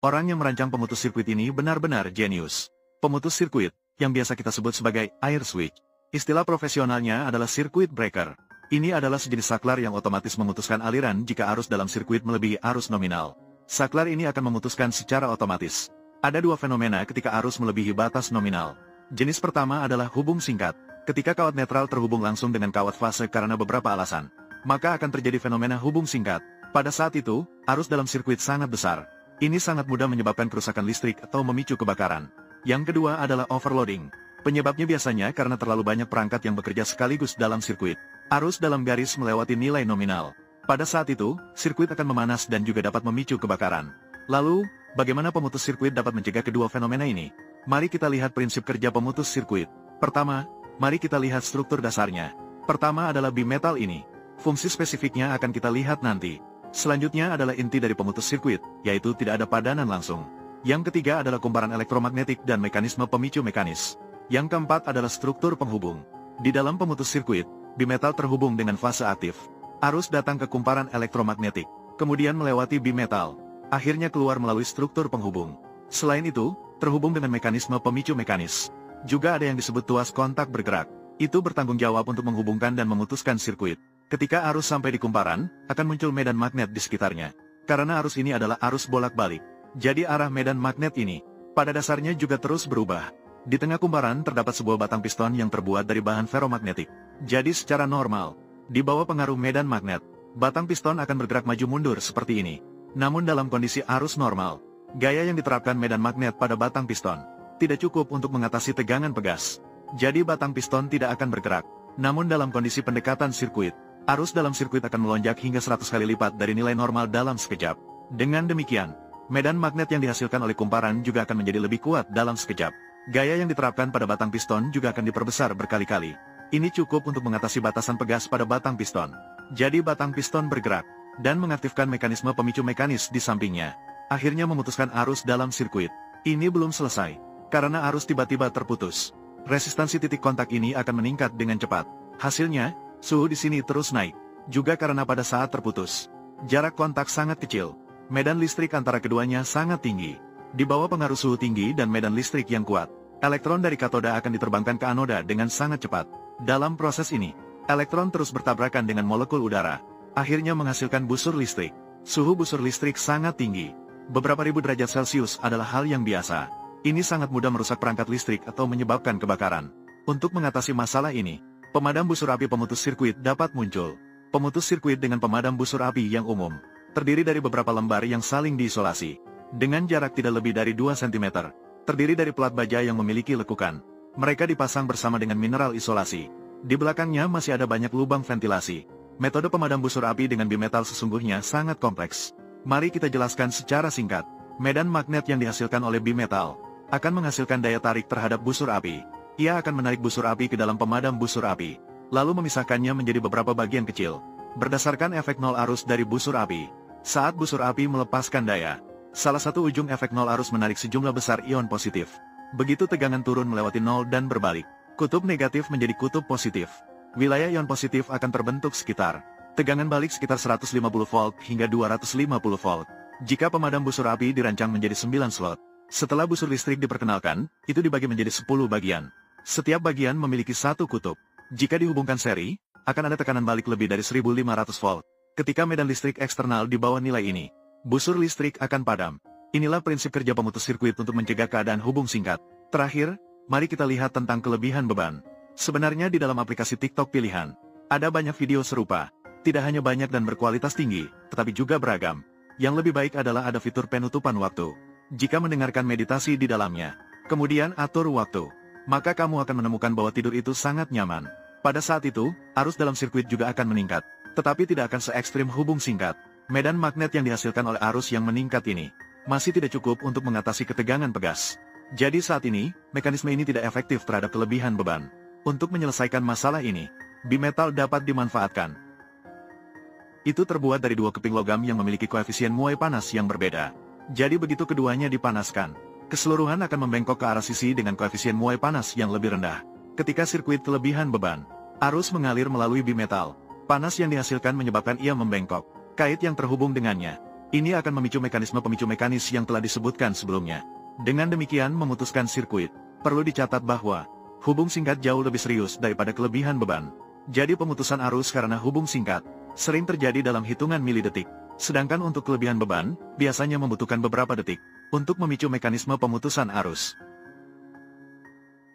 Orang yang merancang pemutus sirkuit ini benar-benar jenius. Pemutus sirkuit, yang biasa kita sebut sebagai air switch. Istilah profesionalnya adalah circuit breaker. Ini adalah sejenis saklar yang otomatis memutuskan aliran jika arus dalam sirkuit melebihi arus nominal. Saklar ini akan memutuskan secara otomatis. Ada dua fenomena ketika arus melebihi batas nominal. Jenis pertama adalah hubung singkat. Ketika kawat netral terhubung langsung dengan kawat fase karena beberapa alasan, maka akan terjadi fenomena hubung singkat. Pada saat itu, arus dalam sirkuit sangat besar. Ini sangat mudah menyebabkan kerusakan listrik atau memicu kebakaran. Yang kedua adalah overloading. Penyebabnya biasanya karena terlalu banyak perangkat yang bekerja sekaligus dalam sirkuit. Arus dalam garis melewati nilai nominal. Pada saat itu, sirkuit akan memanas dan juga dapat memicu kebakaran. Lalu, bagaimana pemutus sirkuit dapat mencegah kedua fenomena ini? Mari kita lihat prinsip kerja pemutus sirkuit. Pertama, mari kita lihat struktur dasarnya. Pertama adalah bimetal ini. Fungsi spesifiknya akan kita lihat nanti. Selanjutnya adalah inti dari pemutus sirkuit, yaitu tidak ada padanan langsung. Yang ketiga adalah kumparan elektromagnetik dan mekanisme pemicu mekanis. Yang keempat adalah struktur penghubung. Di dalam pemutus sirkuit, bimetal terhubung dengan fase aktif. Arus datang ke kumparan elektromagnetik, kemudian melewati bimetal, akhirnya keluar melalui struktur penghubung. Selain itu, terhubung dengan mekanisme pemicu mekanis. Juga ada yang disebut tuas kontak bergerak. Itu bertanggung jawab untuk menghubungkan dan memutuskan sirkuit. Ketika arus sampai di kumparan, akan muncul medan magnet di sekitarnya. Karena arus ini adalah arus bolak-balik, jadi arah medan magnet ini, pada dasarnya juga terus berubah. Di tengah kumparan terdapat sebuah batang piston yang terbuat dari bahan ferromagnetik. Jadi secara normal, di bawah pengaruh medan magnet, batang piston akan bergerak maju mundur seperti ini. Namun dalam kondisi arus normal, gaya yang diterapkan medan magnet pada batang piston tidak cukup untuk mengatasi tegangan pegas. Jadi batang piston tidak akan bergerak. Namun dalam kondisi pendekatan sirkuit, arus dalam sirkuit akan melonjak hingga 100 kali lipat dari nilai normal dalam sekejap. Dengan demikian, medan magnet yang dihasilkan oleh kumparan juga akan menjadi lebih kuat dalam sekejap. Gaya yang diterapkan pada batang piston juga akan diperbesar berkali-kali. Ini cukup untuk mengatasi batasan pegas pada batang piston. Jadi batang piston bergerak, dan mengaktifkan mekanisme pemicu mekanis di sampingnya. Akhirnya memutuskan arus dalam sirkuit. Ini belum selesai, karena arus tiba-tiba terputus. Resistansi titik kontak ini akan meningkat dengan cepat. Hasilnya, suhu di sini terus naik. Juga karena pada saat terputus, jarak kontak sangat kecil. Medan listrik antara keduanya sangat tinggi. Di bawah pengaruh suhu tinggi dan medan listrik yang kuat, elektron dari katoda akan diterbangkan ke anoda dengan sangat cepat. Dalam proses ini, elektron terus bertabrakan dengan molekul udara, akhirnya menghasilkan busur listrik. Suhu busur listrik sangat tinggi. Beberapa ribu derajat Celcius adalah hal yang biasa. Ini sangat mudah merusak perangkat listrik atau menyebabkan kebakaran. Untuk mengatasi masalah ini, pemadam busur api pemutus sirkuit dapat muncul. Pemutus sirkuit dengan pemadam busur api yang umum, terdiri dari beberapa lembar yang saling diisolasi. Dengan jarak tidak lebih dari 2 cm, terdiri dari pelat baja yang memiliki lekukan. Mereka dipasang bersama dengan mineral isolasi. Di belakangnya masih ada banyak lubang ventilasi. Metode pemadam busur api dengan bimetal sesungguhnya sangat kompleks. Mari kita jelaskan secara singkat. Medan magnet yang dihasilkan oleh bimetal akan menghasilkan daya tarik terhadap busur api. Ia akan menarik busur api ke dalam pemadam busur api, lalu memisahkannya menjadi beberapa bagian kecil. Berdasarkan efek nol arus dari busur api, saat busur api melepaskan daya, salah satu ujung efek nol arus menarik sejumlah besar ion positif. Begitu tegangan turun melewati nol dan berbalik, kutub negatif menjadi kutub positif. Wilayah ion positif akan terbentuk sekitar tegangan balik sekitar 150 volt hingga 250 volt. Jika pemadam busur api dirancang menjadi 9 slot, setelah busur listrik diperkenalkan, itu dibagi menjadi 10 bagian. Setiap bagian memiliki satu kutub. Jika dihubungkan seri, akan ada tekanan balik lebih dari 1500 volt. Ketika medan listrik eksternal di bawah nilai ini, busur listrik akan padam. Inilah prinsip kerja pemutus sirkuit untuk mencegah keadaan hubung singkat. Terakhir, mari kita lihat tentang kelebihan beban. Sebenarnya di dalam aplikasi TikTok pilihan, ada banyak video serupa. Tidak hanya banyak dan berkualitas tinggi, tetapi juga beragam. Yang lebih baik adalah ada fitur penutupan waktu. Jika mendengarkan meditasi di dalamnya, kemudian atur waktu, maka kamu akan menemukan bahwa tidur itu sangat nyaman. Pada saat itu, arus dalam sirkuit juga akan meningkat, tetapi tidak akan se-ekstrim hubung singkat. Medan magnet yang dihasilkan oleh arus yang meningkat ini masih tidak cukup untuk mengatasi ketegangan pegas. Jadi saat ini, mekanisme ini tidak efektif terhadap kelebihan beban. Untuk menyelesaikan masalah ini, bimetal dapat dimanfaatkan. Itu terbuat dari dua keping logam yang memiliki koefisien muai panas yang berbeda. Jadi begitu keduanya dipanaskan, keseluruhan akan membengkok ke arah sisi dengan koefisien muai panas yang lebih rendah. Ketika sirkuit kelebihan beban, arus mengalir melalui bimetal. Panas yang dihasilkan menyebabkan ia membengkok. Kait yang terhubung dengannya Ini akan memicu mekanis yang telah disebutkan sebelumnya. Dengan demikian memutuskan sirkuit. Perlu dicatat bahwa hubung singkat jauh lebih serius daripada kelebihan beban. Jadi pemutusan arus karena hubung singkat sering terjadi dalam hitungan milidetik. Sedangkan untuk kelebihan beban, biasanya membutuhkan beberapa detik untuk memicu mekanisme pemutusan arus.